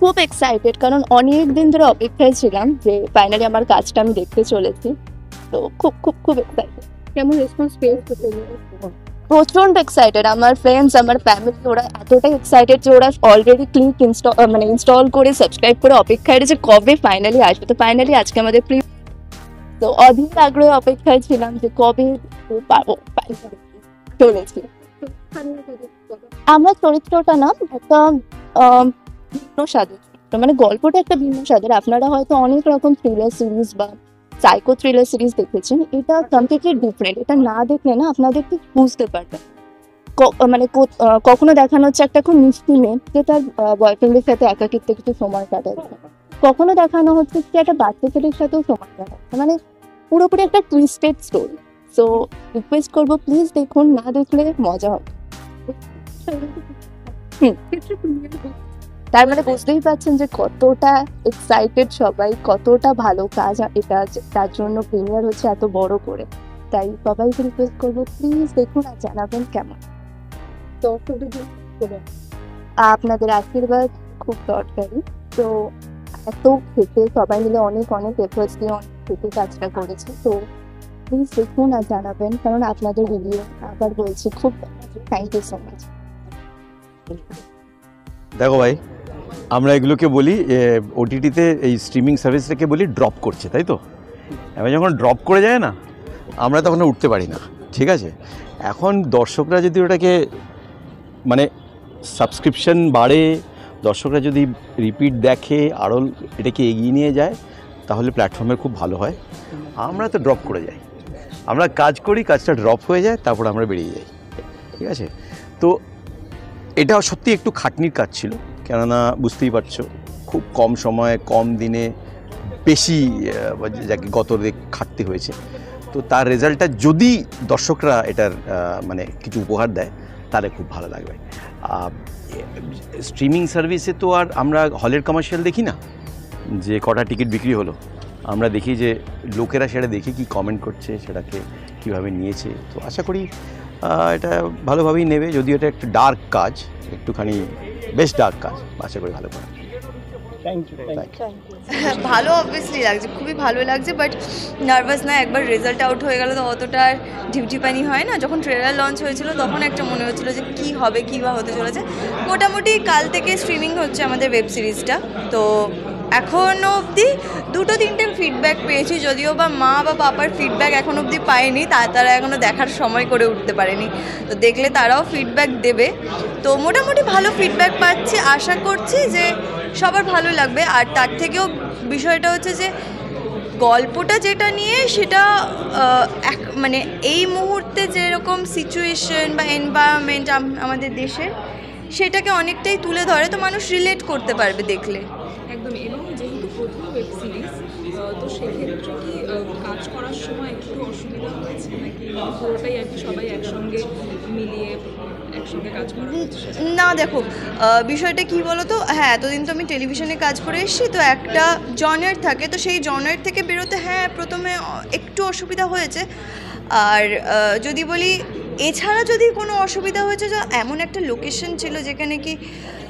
খুব এক্সাইটেড, কারণ অনেক দিন ধরে অপেক্ষায় ছিলাম যে ফাইনালি আমার কাজটা আমি দেখতে চলেছি। তো খুব খুব খুব এক্সাইটেড। কেমন রেসপন্স পেয়েছো? প্রচন্ড এক্সাইটেড। আমার ফ্রেন্ডস, আমার ফ্যামিলি, ওরা এতটাই এক্সাইটেড যে ওরা অলরেডি ক্লিক ইনস্টল করে সাবস্ক্রাইব করে অপেক্ষায় যে কবে ফাইনালি আসবে। তো ফাইনালি আজকে আমাদের তো অধীর আগ্রহে অপেক্ষায় ছিলাম যে কবে পাবো। চলেছি। আমার চরিত্রটা না একটা ভিন্ন স্বাদের, মানে গল্পটা একটা ভিন্ন স্বাদের। আপনারা হয়তো অনেক রকম থ্রিলার সিরিজ বা সাইকো থ্রিলার সিরিজ দেখেছেন, এটা কমপ্লিটলি ডিফারেন্ট। এটা না দেখলে না আপনাদের ঠিক বুঝতে পারবেন। মানে কখনো দেখানো হচ্ছে একটা খুব মিষ্টি মেয়ে যে তার বয়ফ্রেন্ডের সাথে একাকিত্বে কিছু সময় কাটাচ্ছে, কখনো দেখানো হচ্ছে যে একটা বাচ্চা ছেলের সাথেও সময় কাটাচ্ছে, মানে পুরোপুরি একটা টুইস্টেড স্টোরি। সো রিকোয়েস্ট করবো প্লিজ দেখুন, না দেখলে মজা হবে। তার মানে বুঝতেই পারছেন যে কতটা এক্সাইটেড সবাই, কতটা ভালো কাজ এটা, তার জন্য প্রিমিয়ার হচ্ছে এত বড় করে। তাই সবাইকে রিকোয়েস্ট করবো প্লিজ দেখুন আর জানাবেন কেমন। তো আপনাদের আশীর্বাদ খুব দরকারি। তো এত খেতে সবাই মিলে অনেক অনেক এফোর্টস দিয়ে অনেক খেতে কাজটা করেছে। তো প্লিজ দেখুন আর জানাবেন, কারণ আপনাদের ভিডিও আবার বলছি খুব থ্যাংক ইউ সো মাচ। দেখো ভাই, আমরা এগুলোকে বলি ওটিটিতে এই স্ট্রিমিং সার্ভিসটাকে বলি ড্রপ করছে, তাই তো? এবার যখন ড্রপ করে যায় না, আমরা তখন উঠতে পারি না, ঠিক আছে? এখন দর্শকরা যদি ওটাকে মানে সাবস্ক্রিপশন বাড়ে, দর্শকরা যদি রিপিট দেখে, আরও এটাকে এগিয়ে নিয়ে যায়, তাহলে প্ল্যাটফর্মের খুব ভালো হয়। আমরা তো ড্রপ করে যাই, আমরা কাজ করি, কাজটা ড্রপ হয়ে যায়, তারপর আমরা বেরিয়ে যাই, ঠিক আছে? তো এটা সত্যি একটু খাটনির কাজ ছিল, কেননা বুঝতেই পারছো খুব কম সময়ে কম দিনে বেশি যাকে গত খাটতে হয়েছে। তো তার রেজাল্টটা যদি দর্শকরা এটার মানে কিছু উপহার দেয় তাহলে খুব ভালো লাগবে। স্ট্রিমিং সার্ভিসে তো আর আমরা হলের কমার্শিয়াল দেখি না যে কটা টিকিট বিক্রি হলো, আমরা দেখি যে লোকেরা সেটা দেখে কি কমেন্ট করছে, সেটাকে কিভাবে নিয়েছে। তো আশা করি এটা ভালোভাবেই নেবে, যদিও এটা একটু ডার্ক কাজ, একটুখানি বেশ ডার্ক কাজ, আশা করি ভালো করে। ভালো অবভিয়াসলি লাগছে, খুবই ভালো লাগছে, বাট নার্ভাস না। একবার রেজাল্ট আউট হয়ে গেল তো অতটা ঢিপঢি পানি হয় না। যখন ট্রেলার লঞ্চ হয়েছিল তখন একটা মনে হচ্ছিলো যে কী হবে, কী বা হতে চলেছে। মোটামুটি কাল থেকে স্ট্রিমিং হচ্ছে আমাদের ওয়েব সিরিজটা। তো এখনও অবধি 2-3টে ফিডব্যাক পেয়েছি, যদিও বা মা বা পাপার ফিডব্যাক এখন অবধি পাইনি, তারা এখনও দেখার সময় করে উঠতে পারেনি। তো দেখলে তারাও ফিডব্যাক দেবে। তো মোটামুটি ভালো ফিডব্যাক পাচ্ছি, আশা করছি যে সবার ভালো লাগবে। আর তার থেকেও বিষয়টা হচ্ছে যে গল্পটা যেটা নিয়ে সেটা মানে এই মুহূর্তে যেরকম সিচুয়েশন বা এনভায়রনমেন্ট আমাদের দেশের, সেটাকে অনেকটাই তুলে ধরে, তো মানুষ রিলেট করতে পারবে দেখলে। একদম। এবং যেহেতু প্রথম ওয়েব সিরিজ, তো সেক্ষেত্রে কি কাজ করার সময় একটু অসুবিধা হয়েছে নাকি পুরোটাই আর কি সবাই একসঙ্গে মিলিয়ে একসঙ্গে কাজ করা হচ্ছে? না দেখো, বিষয়টা কি বলো তো, হ্যাঁ এতদিন তো আমি টেলিভিশনে কাজ করে এসেছি, তো একটা জনার থাকে, তো সেই জনার থেকে বেরোতে হ্যাঁ প্রথমে একটু অসুবিধা হয়েছে। আর যদি বলি এছাড়া যদি কোনো অসুবিধা হয়েছে, যে এমন একটা লোকেশন ছিল যেখানে কি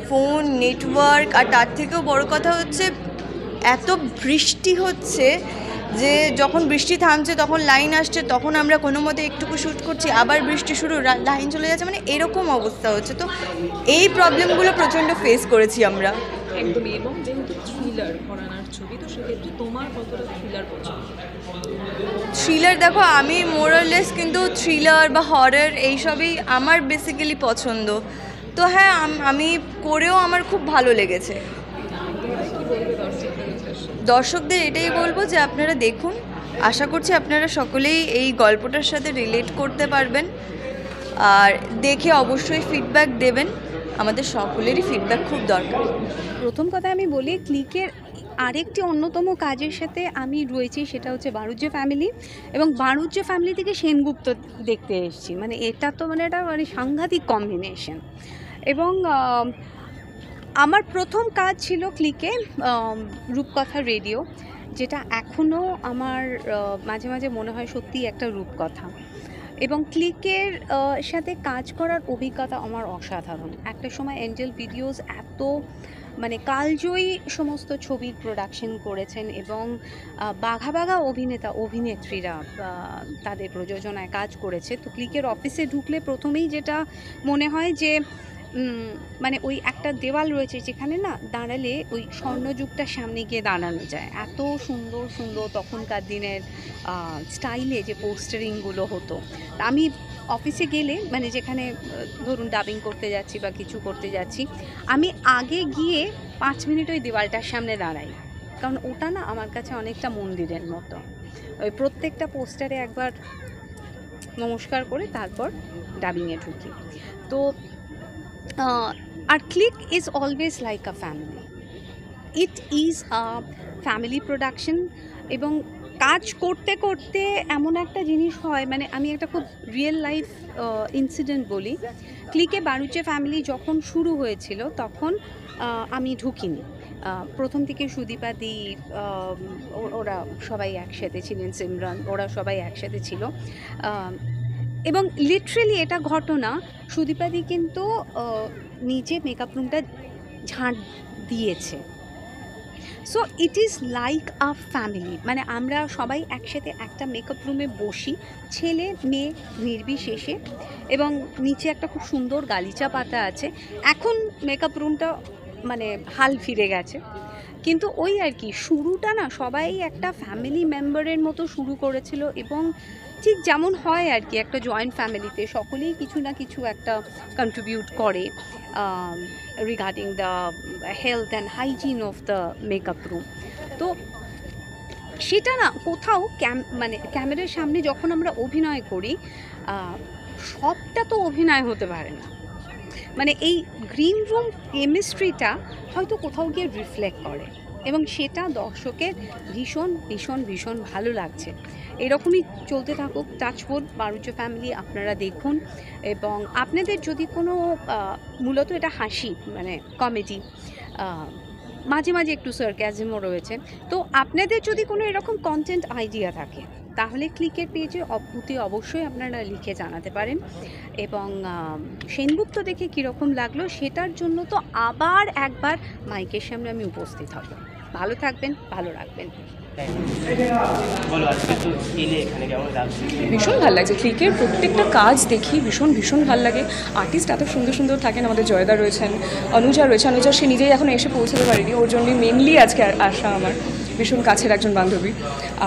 ফোন নেটওয়ার্ক, আর তার থেকেও বড় কথা হচ্ছে এত বৃষ্টি হচ্ছে যে যখন বৃষ্টি থামছে তখন লাইন আসছে, তখন আমরা কোনো মতে একটুকু শ্যুট করছি, আবার বৃষ্টি শুরু, লাইন চলে যাচ্ছে, মানে এরকম অবস্থা হচ্ছে। তো এই প্রবলেমগুলো প্রচণ্ড ফেস করেছি আমরা। একদমই। এবং যেহেতু থ্রিলার ঘরানার ছবি, তো সেক্ষেত্রে তোমার কতটা থ্রিলার পছন্দ? থ্রিলার দেখো, আমি মোরাললেস কিন্তু থ্রিলার বা হরর এইসবই আমার বেসিক্যালি পছন্দ। তো হ্যাঁ আমি করেও আমার খুব ভালো লেগেছে। দর্শকদের এটাই বলবো যে আপনারা দেখুন, আশা করছি আপনারা সকলেই এই গল্পটার সাথে রিলেট করতে পারবেন, আর দেখে অবশ্যই ফিডব্যাক দেবেন। আমাদের সকলেরই ফিডব্যাক খুব দরকার। প্রথম কথা আমি বলি, ক্লিকের আরেকটি অন্যতম কাজের সাথে আমি রয়েছি, সেটা হচ্ছে বাড়ুজ্যে ফ্যামিলি। এবং বাড়ুজ্যে ফ্যামিলি থেকে সেনগুপ্ত দেখতে এসেছি, মানে এটা তো মানে একটা মানে সাংঘাতিক কম্বিনেশন। এবং আমার প্রথম কাজ ছিল ক্লিকে রূপকথা রেডিও, যেটা এখনও আমার মাঝে মাঝে মনে হয় সত্যিই একটা রূপকথা। এবং ক্লিকের সাথে কাজ করার অভিজ্ঞতা আমার অসাধারণ। একটা সময় এঞ্জেল ভিডিওস এত মানে কালজয়ী সমস্ত ছবির প্রোডাকশন করেছেন এবং বাঘা বাঘা অভিনেতা অভিনেত্রীরা তাদের প্রযোজনায় কাজ করেছে। তো ক্লিকের অফিসে ঢুকলে প্রথমেই যেটা মনে হয় যে মানে ওই একটা দেওয়াল রয়েছে যেখানে না দাঁড়ালে ওই স্বর্ণযুগটার সামনে গিয়ে দাঁড়ানো যায়। এত সুন্দর সুন্দর তখনকার দিনের স্টাইলে যে পোস্টারিংগুলো হতো। আমি অফিসে গেলে মানে যেখানে ধরুন ডাবিং করতে যাচ্ছি বা কিছু করতে যাচ্ছি, আমি আগে গিয়ে 5 মিনিট ওই দেওয়ালটার সামনে দাঁড়াই, কারণ ওটা না আমার কাছে অনেকটা মন্দিরের মতো। ওই প্রত্যেকটা পোস্টারে একবার নমস্কার করে তারপর ডাবিংয়ে ঢুকি। তো আর Click is always like a family, it is a family production. এবং কাজ করতে করতে এমন একটা জিনিস হয়, মানে আমি একটা খুব রিয়েল লাইফ ইনসিডেন্ট বলি। ক্লিকে বাড়ুজ্যে ফ্যামিলি যখন শুরু হয়েছিল তখন আমি ঢুকিনি। প্রথম থেকে সুদীপাদি ওরা সবাই একসাথে ছিলেন, সিমরান ওরা সবাই একসাথে ছিল। এবং লিটারেলি এটা ঘটনা, সুদীপাদি কিন্তু নিজে মেকআপ রুমটা ঝাঁট দিয়েছে। So it is like a family, মানে আমরা সবাই একসাথে একটা মেকআপ রুমে বসি, ছেলে মেয়ে নির্বিশেষে, এবং নিচে একটা খুব সুন্দর গালিচা পাতা আছে। এখন মেকআপ রুমটা মানে হাল ফিরে গেছে, কিন্তু ওই আর কি শুরুটা না সবাই একটা ফ্যামিলি মেম্বারের মতো শুরু করেছিল। এবং ঠিক যেমন হয় আর কি একটা জয়েন্ট ফ্যামিলিতে সকলেই কিছু না কিছু একটা কন্ট্রিবিউট করে regarding the health and hygiene of the makeup room. তো সেটা না কোথাও মানে ক্যামেরার সামনে যখন আমরা অভিনয় করি, সবটা তো অভিনয় হতে পারে না। মানে এই গ্রিন রুম কেমিস্ট্রিটা হয়তো কোথাও গিয়ে রিফ্লেক্ট করে, এবং সেটা দর্শকের ভীষণ ভীষণ ভীষণ ভালো লাগছে। এরকমই চলতে থাকুক। টাচউড বাড়ুজ্যে ফ্যামিলি আপনারা দেখুন, এবং আপনাদের যদি কোনো মূলত এটা হাসি মানে কমেডি, মাঝে মাঝে একটু সার্কাজমও রয়েছে, তো আপনাদের যদি কোনো এরকম কন্টেন্ট আইডিয়া থাকে তাহলে ক্লিকের পেজে অতি অবশ্যই আপনারা লিখে জানাতে পারেন। এবং সেনগুপ্ত দেখে কীরকম লাগলো সেটার জন্য তো আবার একবার মাইকের সামনে আমি উপস্থিত হব। ভালো থাকবেন, ভালো রাখবেন। ভীষণ ভালো লাগছে, ক্লিকের প্রত্যেকটা কাজ দেখি ভীষণ ভীষণ ভালো লাগে। আর্টিস্ট এত সুন্দর সুন্দর থাকেন, আমাদের জয়দা রয়েছেন, অনুজা রয়েছে। অনুজা সে নিজেই এখন এসে পৌঁছতে পারেনি, ওর জন্যই মেনলি আজকে আসা আমার ভীষণ কাছের একজন বান্ধবী।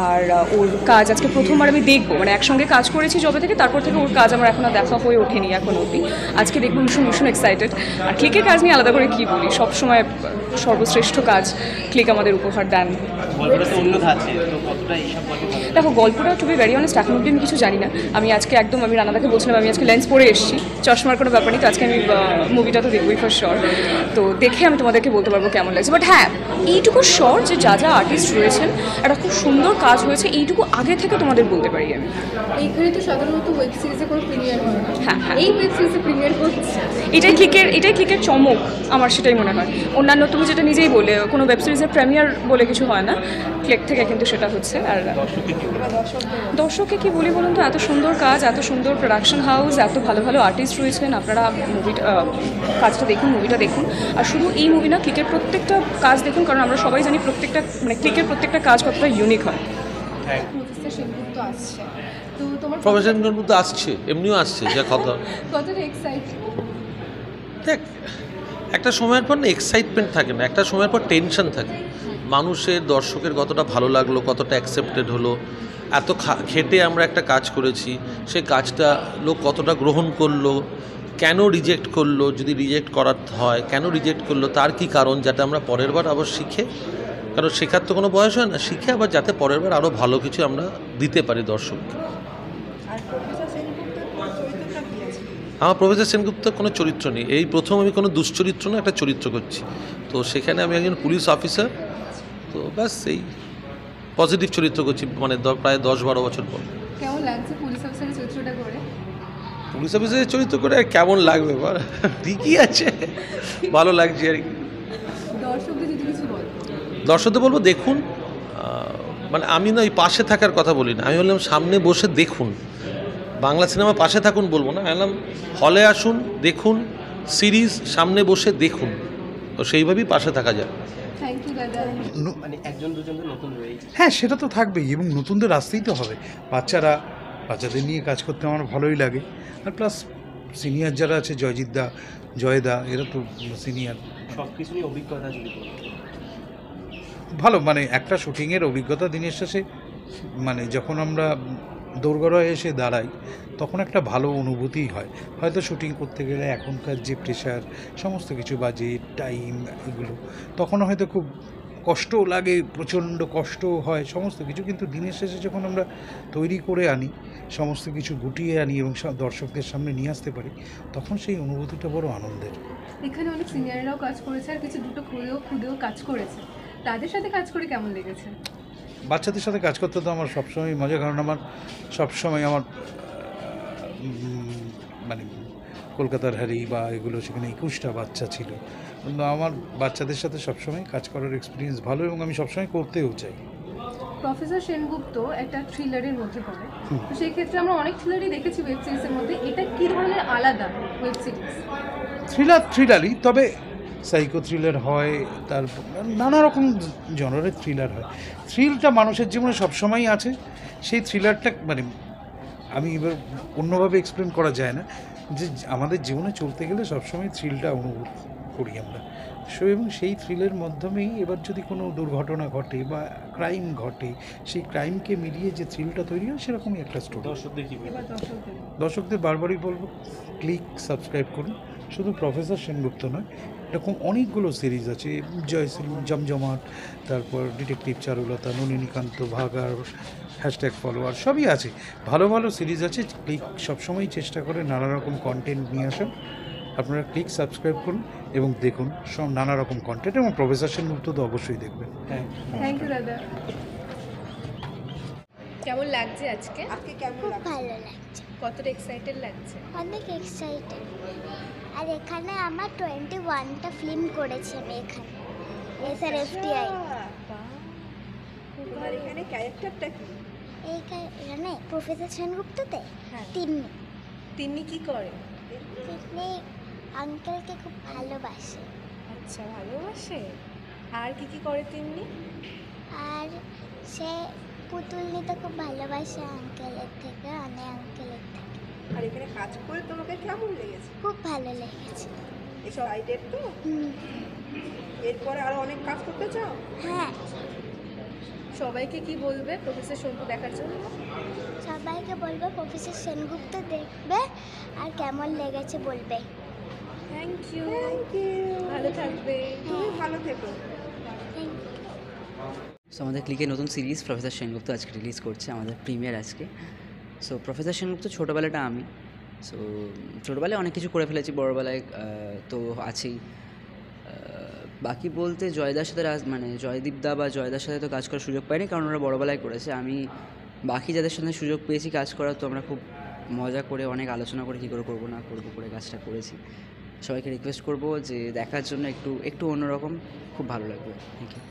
আর ওর কাজ আজকে প্রথমবার আমি দেখবো, মানে একসঙ্গে কাজ করেছি যবে থেকে, তারপর থেকে ওর কাজ আমার এখনও দেখা হয়ে ওঠেনি এখন অবধি। আজকে দেখবো, ভীষণ ভীষণ এক্সাইটেড। আর ক্লিকের কাজ নিয়ে আলাদা করে কী বলি, সবসময় সর্বশ্রেষ্ঠ কাজ ক্লিক আমাদের উপহার দেন। দেখো গল্পটা টু বি ভেরি অনেস্ট এখন অব্দি আমি কিছু জানি না। আমি আজকে একদম আমি রানাদাকে বলছিলাম আমি আজকে লেন্স পরে এসেছি, চশমার কোনো ব্যাপার নেই। তো আজকে আমি মুভিটা তো দেখবই ফর শিওর, তো দেখে আমি তোমাদেরকে বলতে পারবো কেমন লাগছে। বাট হ্যাঁ, এইটুকু শিওর যে যা যা আর্টিস্ট রয়েছেন একটা খুব সুন্দর কাজ হয়েছে, এইটুকু আগে থেকে তোমাদের বলতে পারি আমি। এইখানে তো সাধারণত ওয়েব সিরিজে কোনো প্রিমিয়ার হয় না, হ্যাঁ হ্যাঁ, এই ওয়েব সিরিজে প্রিমিয়ার হচ্ছে, এটাই ক্লিকের চমক, আমার সেটাই মনে হয়। অন্যান্য তুমি যেটা নিজেই বলে কোনো ওয়েব সিরিজের প্রিমিয়ার বলে কিছু হয় না, ক্লিক থেকে কিন্তু সেটা হচ্ছে। আর দর্শককে কি বলি বলুন তো, এত সুন্দর কাজ, এত সুন্দর প্রোডাকশন হাউস, এত ভালো ভালো আর্টিস্ট রয়েছেন। আপনারা মুভিটা কাজটা দেখুন, মুভিটা দেখুন। আর শুধু এই মুভি না, ক্লিকের প্রত্যেকটা কাজ দেখুন, কারণ আমরা সবাই জানি প্রত্যেকটা মানে ক্লিকের প্রত্যেকটা কাজ কতটা ইউনিক হয়। প্রফেসর সেনগুপ্ত আসছে, তো তোমার প্রফেসর সেনগুপ্ত আসছে, এমনিও আসছে, যা কথা। কতটা এক্সাইটেড? দেখ, একটা সময়ের পর না এক্সাইটমেন্ট থাকে না, একটা সময়ের পর টেনশন থাকে। মানুষের দর্শকের কতটা ভালো লাগলো, কতটা অ্যাকসেপ্টেড হলো, এত খেটে আমরা একটা কাজ করেছি, সেই কাজটা লোক কতটা গ্রহণ করলো, কেন রিজেক্ট করলো, যদি রিজেক্ট করার হয় কেন রিজেক্ট করলো, তার কি কারণ, যাতে আমরা পরের বার আবার শিখে, কারণ শেখার তো কোনো বয়স হয় না, শিখে আবার যাতে পরের বার আরও ভালো কিছু আমরা দিতে পারি দর্শককে। আমার প্রফেসর সেনগুপ্ত কোনো চরিত্র নেই, এই প্রথম আমি কোনো দুশ্চরিত্র না, একটা চরিত্র করছি। তো সেখানে আমি একজন পুলিশ অফিসার, তো ব্যাস এই পজিটিভ চরিত্র করছি, মানে প্রায় 10-12 বছর পর। কেমন লাগছে পুলিশ অফিসারের চরিত্রটা করে? পুলিশ অফিসারের চরিত্র করে কেমন লাগবে, ঠিকই আছে, ভালো লাগছে আর কি। দর্শকদের যদি কিছু বল। দর্শকদের বলবো দেখুন, মানে আমি না ওই পাশে থাকার কথা বলি না, আমি বললাম সামনে বসে দেখুন। বাংলা সিনেমা পাশে থাকুন বলবো না, আমি বললাম হলে আসুন, দেখুন, সিরিজ সামনে বসে দেখুন, তো সেইভাবেই পাশে থাকা যায়। থ্যাংক ইউ দাদা। মানে একজন দুজন তো নতুন রয়েছে। হ্যাঁ, সেটা তো থাকবেই, এবং নতুনদের আসতেই তো হবে। বাচ্চাদের নিয়ে কাজ করতে আমার ভালোই লাগে। আর প্লাস সিনিয়র যারা আছে, জয়জিৎদা, জয়দা, এরা তো সিনিয়র। সব কিছু নিয়ে অভিজ্ঞতা যদি বলেন। ভালো, মানে একটা শুটিংয়ের অভিজ্ঞতা দিনের শেষে, মানে যখন আমরা দোরগড়ায় এসে দাঁড়াই তখন একটা ভালো অনুভূতিই হয়। হয়তো শুটিং করতে গেলে এখনকার যে প্রেশার, সমস্ত কিছু, বাজেট, টাইম, এগুলো তখন হয়তো খুব কষ্টও লাগে, প্রচণ্ড কষ্টও হয় সমস্ত কিছু, কিন্তু দিনের শেষে যখন আমরা তৈরি করে আনি, সমস্ত কিছু গুটিয়ে আনি এবং দর্শকদের সামনে নিয়ে আসতে পারি, তখন সেই অনুভূতিটা বড় আনন্দের। এখানে অনেক সিনিয়ররাও কাজ করেছে আর কিছু দুটো খুদেও কাজ করেছে, তাদের সাথে কাজ করে কেমন লেগেছে? বাচ্চাদের সাথে কাজ করতে তো আমার সবসময় মজা, কারণ আমার সবসময় আমার মানে কলকাতার হ্যারি বা এগুলো, সেখানে 21টা বাচ্চা ছিল, কিন্তু আমার বাচ্চাদের সাথে সবসময় কাজ করার এক্সপিরিয়েন্স ভালো, এবং আমি সবসময় করতেও চাই। প্রফেসর সেনগুপ্ত একটা থ্রিলারের মধ্যে পড়ে, তো সেই ক্ষেত্রে আমরা অনেক থ্রিলারই দেখেছি ওয়েব সিরিজের মধ্যে, এটা কী ধরনের আলাদা ওয়েব সিরিজ? থ্রিলারই, তবে সাইকো থ্রিলার হয়, তারপর নানা রকম জনরের থ্রিলার হয়। থ্রিলটা মানুষের জীবনে সবসময়ই আছে, সেই থ্রিলারটা মানে আমি এবার অন্যভাবে এক্সপ্লেন করা যায় না, যে আমাদের জীবনে চলতে গেলে সবসময় থ্রিলটা অনুভব করি আমরা। এবং সেই থ্রিলের মাধ্যমেই এবার যদি কোনো দুর্ঘটনা ঘটে বা ক্রাইম ঘটে, সেই ক্রাইমকে মিলিয়ে যে থ্রিলটা তৈরি হয়, সেরকমই একটা স্টোরি। দর্শকদের কি বলবেন? দর্শকদের বারবারই বলবো, ক্লিক সাবস্ক্রাইব করুন। শুধু প্রফেসর সেনগুপ্ত নয়, এরকম অনেকগুলো সিরিজ আছে, জয়শ্রী, জমজমাট, তারপর ডিটেকটিভ চারুলতা, নলিনীকান্ত, ভাগার, #ফলোয়ার, সবই আছে। ভালো ভালো সিরিজ আছে। ক্লিক সবসময় চেষ্টা করে নানা রকম কন্টেন্ট নিয়ে আসেন। আপনারা ক্লিক সাবস্ক্রাইব করুন এবং দেখুন সব নানা রকম কন্টেন্ট, এবং প্রফেসর সেনগুপ্ত তো অবশ্যই দেখবেন। থ্যাংক ইউ দাদা। কেমন লাগছে আজকে? খুব ভালো লাগছে, কতটা এক্সাইটেড লাগছে? অনেক এক্সাইটেড। আর এখানে আমার 21টা ফিল্ম করেছি আমি এখানে, SRFTI। তোমার এখানে ক্যারেক্টারটা কি? এখানে প্রফেসর সেনগুপ্ততে তিন্নি কি করে? তিনি আঙ্কেলকে খুব ভালোবাসে। আচ্ছা, ভালোবাসে। আর কি কি করে তিন্নি? আর সে পুতুল নিতে খুব ভালোবাসে আঙ্কেলের থেকে, অনেক আঙ্কেলের থেকে। আর এখানে কাজ করে তোমাকে কেমন লেগেছে? খুব ভালো লেগেছে। এসব আইটেম তো এরপরে আরো অনেক কাজ করতে চাও? হ্যাঁ। সবাইকে কি বলবে প্রফেসর সেনগুপ্ত দেখার জন্য? সবাইকে বলবো প্রফেসর সেনগুপ্ত দেখবে আর কেমন লেগেছে বলবে। Thank you. ভালো থাকবে। তুমি ভালো থেকো। সো আমাদের ক্লিকে নতুন সিরিজ প্রফেসর সেনগুপ্ত আজকে রিলিজ করছে, আমাদের প্রিমিয়ার আজকে। সো প্রফেসর সেনগুপ্ত ছোটোবেলাটা আমি, সো ছোটোবেলায় অনেক কিছু করে ফেলেছি, বড়োবেলায় তো আছেই। বাকি বলতে জয়দার সাথে মানে জয়দীপদা বা জয়দার সাথে তো কাজ করার সুযোগ পাইনি, কারণ ওরা বড়োবেলায় করেছে। আমি বাকি যাদের সাথে সুযোগ পেয়েছি কাজ করার, তো আমরা খুব মজা করে অনেক আলোচনা করে কী করে করবো না করবো করে কাজটা করেছি। সবাইকে রিকোয়েস্ট করবো যে দেখার জন্য একটু অন্যরকম, খুব ভালো লাগবে। Thank you.